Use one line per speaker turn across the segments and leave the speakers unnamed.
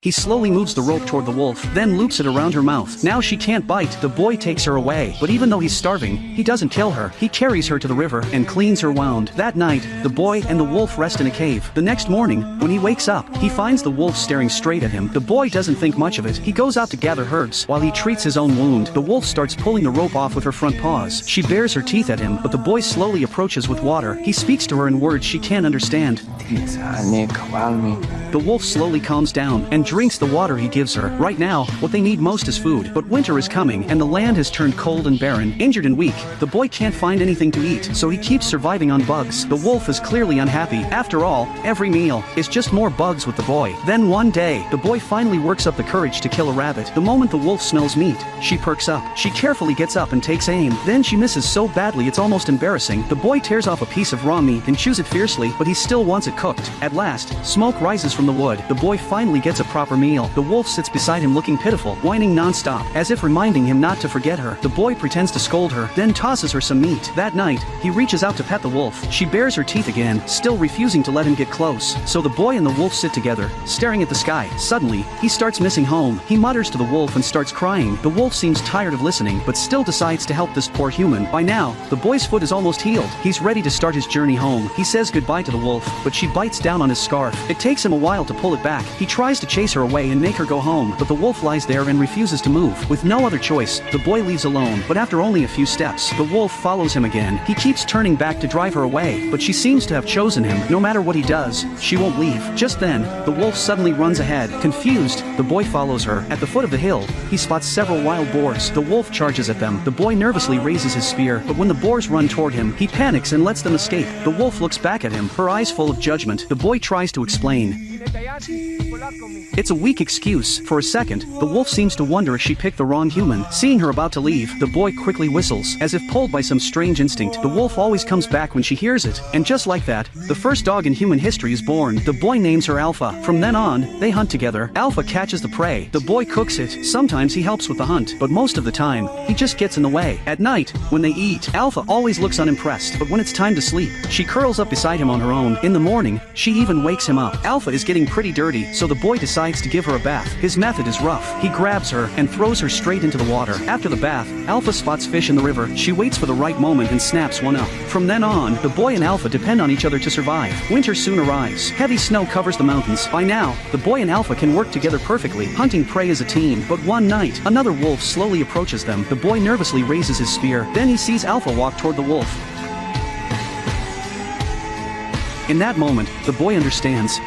He slowly moves the rope toward the wolf, then loops it around her mouth. Now she can't bite. The boy takes her away, but even though he's starving, he doesn't kill her. He carries her to the river and cleans her wound. That night, the boy and the wolf rest in a cave. The next morning, when he wakes up, he finds the wolf staring straight at him. The boy doesn't think much of it. He goes out to gather herbs while he treats his own wound. The wolf starts pulling the rope off with her front paws. She bares her teeth at him, but the boy slowly approaches with water. He speaks to her in words she can't understand. The wolf slowly calms down and drinks the water he gives her. Right now, what they need most is food, but winter is coming and the land has turned cold and barren. Injured and weak, the boy can't find anything to eat, so he keeps surviving on bugs. The wolf is clearly unhappy. After all, every meal is just more bugs with the boy. Then one day, the boy finally works up the courage to kill a rabbit. The moment the wolf smells meat, she perks up. She carefully gets up and takes aim. Then she misses so badly it's almost embarrassing. The boy tears off a piece of raw meat and chews it fiercely, but he still wants it cooked. At last, smoke rises from the wood. The boy finally gets a proper meal. The wolf sits beside him looking pitiful, whining non-stop, as if reminding him not to forget her. The boy pretends to scold her, then tosses her some meat. That night, he reaches out to pet the wolf. She bares her teeth again, still refusing to let him get close. So the boy and the wolf sit together, staring at the sky. Suddenly, he starts missing home. He mutters to the wolf and starts crying. The wolf seems tired of listening, but still decides to help this poor human. By now, the boy's foot is almost healed. He's ready to start his journey home. He says goodbye to the wolf, but she bites down on his scarf. It takes him a while to pull it back. He tries to chase her away and make her go home, but the wolf lies there and refuses to move. With no other choice, the boy leaves alone, but after only a few steps, the wolf follows him again. He keeps turning back to drive her away, but she seems to have chosen him. No matter what he does, she won't leave. Just then, the wolf suddenly runs ahead. Confused, the boy follows her. At the foot of the hill, he spots several wild boars. The wolf charges at them. The boy nervously raises his spear, but when the boars run toward him, he panics and lets them escape. The wolf looks back at him, her eyes full of judgment. The boy tries to explain. It's a weak excuse. For a second, the wolf seems to wonder if she picked the wrong human. Seeing her about to leave, the boy quickly whistles, as if pulled by some strange instinct. The wolf always comes back when she hears it, and just like that, the first dog in human history is born. The boy names her Alpha. From then on, they hunt together. Alpha catches the prey. The boy cooks it. Sometimes he helps with the hunt, but most of the time, he just gets in the way. At night, when they eat, Alpha always looks unimpressed, but when it's time to sleep, she curls up beside him on her own. In the morning, she even wakes him up. Alpha is getting pretty dirty, so the boy decides to give her a bath. His method is rough. He grabs her and throws her straight into the water. After the bath, Alpha spots fish in the river. She waits for the right moment and snaps one up. From then on, the boy and Alpha depend on each other to survive. Winter soon arrives. Heavy snow covers the mountains. By now, the boy and Alpha can work together perfectly, hunting prey as a team. But one night, another wolf slowly approaches them. The boy nervously raises his spear. Then he sees Alpha walk toward the wolf. In that moment, the boy understands.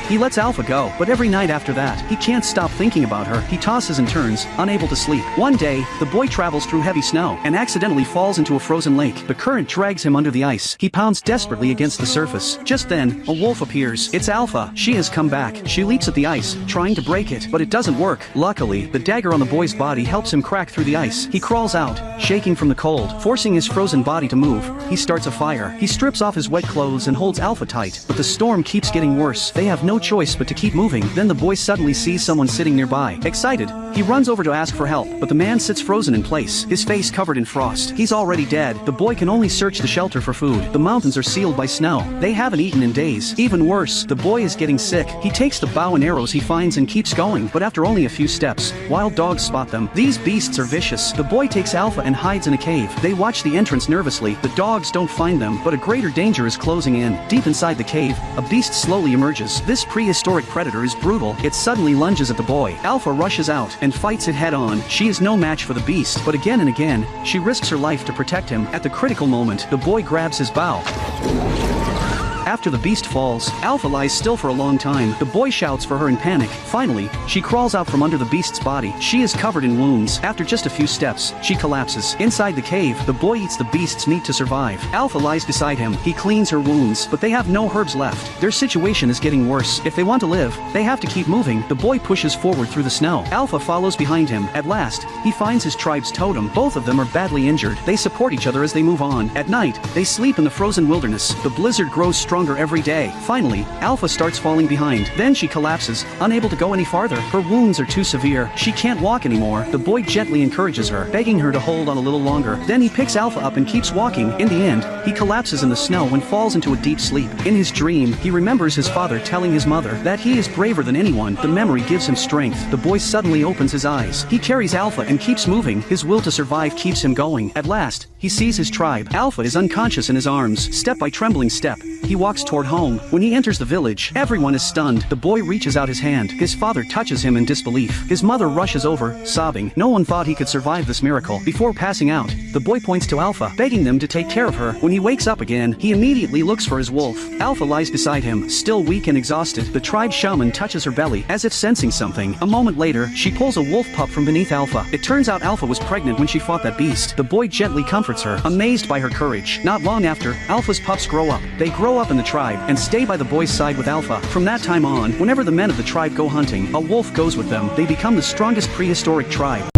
He lets Alpha go, but every night after that, he can't stop thinking about her. He tosses and turns, unable to sleep. One day, the boy travels through heavy snow and accidentally falls into a frozen lake. The current drags him under the ice. He pounds desperately against the surface. Just then, a wolf appears. It's Alpha. She has come back. She leaps at the ice, trying to break it, but it doesn't work. Luckily, the dagger on the boy's body helps him crack through the ice. He crawls out, shaking from the cold. Forcing his frozen body to move, he starts a fire. He strips off his wet clothes and holds Alpha tight, but the storm keeps getting worse. They have no choice but to keep moving. Then the boy suddenly sees someone sitting nearby. Excited, he runs over to ask for help, but the man sits frozen in place, his face covered in frost. He's already dead. The boy can only search the shelter for food. The mountains are sealed by snow. They haven't eaten in days. Even worse, the boy is getting sick. He takes the bow and arrows he finds and keeps going, but after only a few steps, wild dogs spot them. These beasts are vicious. The boy takes Alpha and hides in a cave. They watch the entrance nervously. The dogs don't find them, but a greater danger is closing in. Deep inside the cave, a beast slowly emerges. This prehistoric predator is brutal. It suddenly lunges at the boy. Alpha rushes out and fights it head-on. She is no match for the beast, but again and again, she risks her life to protect him. At the critical moment, the boy grabs his bow. After the beast falls, Alpha lies still for a long time. The boy shouts for her in panic. Finally, she crawls out from under the beast's body. She is covered in wounds. After just a few steps, she collapses. Inside the cave, the boy eats the beast's meat to survive. Alpha lies beside him. He cleans her wounds, but they have no herbs left. Their situation is getting worse. If they want to live, they have to keep moving. The boy pushes forward through the snow. Alpha follows behind him. At last, he finds his tribe's totem. Both of them are badly injured. They support each other as they move on. At night, they sleep in the frozen wilderness. The blizzard grows strong stronger every day. Finally, Alpha starts falling behind. Then she collapses, unable to go any farther. Her wounds are too severe. She can't walk anymore. The boy gently encourages her, begging her to hold on a little longer. Then he picks Alpha up and keeps walking. In the end, he collapses in the snow and falls into a deep sleep. In his dream, he remembers his father telling his mother that he is braver than anyone. The memory gives him strength. The boy suddenly opens his eyes. He carries Alpha and keeps moving. His will to survive keeps him going. At last, he sees his tribe. Alpha is unconscious in his arms. Step by trembling step, he walks toward home. When he enters the village, everyone is stunned. The boy reaches out his hand. His father touches him in disbelief. His mother rushes over, sobbing. No one thought he could survive this miracle. Before passing out, the boy points to Alpha, begging them to take care of her. When he wakes up again, he immediately looks for his wolf. Alpha lies beside him, still weak and exhausted. The tribe shaman touches her belly, as if sensing something. A moment later, she pulls a wolf pup from beneath Alpha. It turns out Alpha was pregnant when she fought that beast. The boy gently comforts her, amazed by her courage. Not long after, Alpha's pups grow up. They grow up in the tribe and stay by the boy's side with Alpha. From that time on, whenever the men of the tribe go hunting, a wolf goes with them. They become the strongest prehistoric tribe.